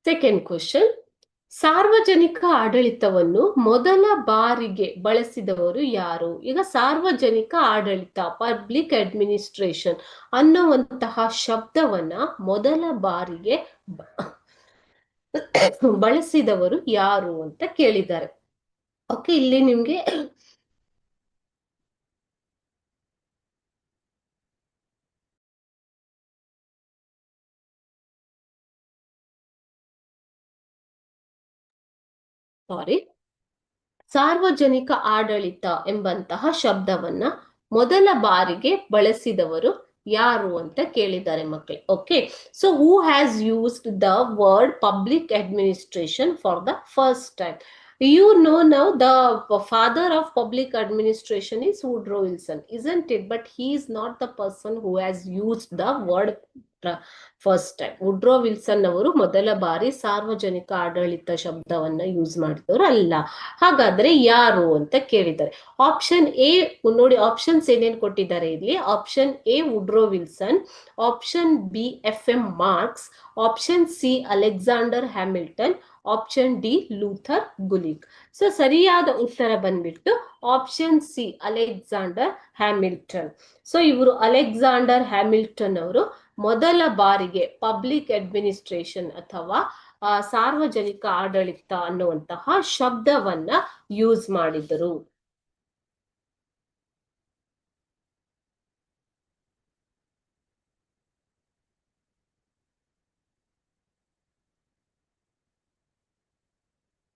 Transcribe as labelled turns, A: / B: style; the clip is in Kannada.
A: ಸೆಕೆಂಡ್ ಕ್ವಶನ್, ಸಾರ್ವಜನಿಕ ಆಡಳಿತವನ್ನು ಮೊದಲ ಬಾರಿಗೆ ಬಳಸಿದವರು ಯಾರು? ಈಗ ಸಾರ್ವಜನಿಕ ಆಡಳಿತ, ಪಬ್ಲಿಕ್ ಅಡ್ಮಿನಿಸ್ಟ್ರೇಷನ್ ಅನ್ನುವಂತಹ ಶಬ್ದವನ್ನ ಮೊದಲ ಬಾರಿಗೆ ಬಳಸಿದವರು ಯಾರು ಅಂತ ಕೇಳಿದ್ದಾರೆ. ಓಕೆ, ಇಲ್ಲಿ ನಿಮ್ಗೆ ಸಾರ್ವಜನಿಕ ಆಡಳಿತ ಎಂಬಂತಹ ಶಬ್ದವನ್ನ ಮೊದಲ ಬಾರಿಗೆ ಬಳಸಿದವರು ಯಾರು ಅಂತ ಕೇಳಿದ್ದಾರೆ ಮಕ್ಕಳೇ. Okay, so who has used the word public administration for the first time? You know now the father of public administration is Woodrow Wilson, isn't it? But he is not the person who has used the word first time. Woodrow Wilson ಅವರು ಮೊದಲ ಬಾರಿ ಸಾರ್ವಜನಿಕ ಆಡಳಿತ ಶಬ್ದವನ್ನ ಯೂಸ್ ಮಾಡಿದವರು ಅಲ್ಲ. ಹಾಗಾದ್ರೆ ಯಾರು ಅಂತ ಕೇಳಿದ್ದಾರೆ. ಆಪ್ಷನ್ ಎ ನೋಡಿ, ಆಪ್ಷನ್ಸ್ ಏನೇನ್ ಕೊಟ್ಟಿದ್ದಾರೆ ಇಲ್ಲಿ. Option A Woodrow Wilson, option B FM. Marx, option C Alexander Hamilton, option D Luther Gulick. So ಸರಿಯಾದ ಉತ್ತರ ಬಂದ್ಬಿಟ್ಟು option C Alexander Hamilton. So ಇವರು ಅಲೆಕ್ಸಾಂಡರ್ ಹ್ಯಾಮಿಲ್ಟನ್ ಅವರು ಮೊದಲ ಬಾರಿಗೆ ಪಬ್ಲಿಕ್ ಅಡ್ಮಿನಿಸ್ಟ್ರೇಷನ್ ಅಥವಾ ಸಾರ್ವಜನಿಕ ಆಡಳಿತ ಅನ್ನುವಂತಹ ಶಬ್ದವನ್ನ ಯೂಸ್ ಮಾಡಿದರು.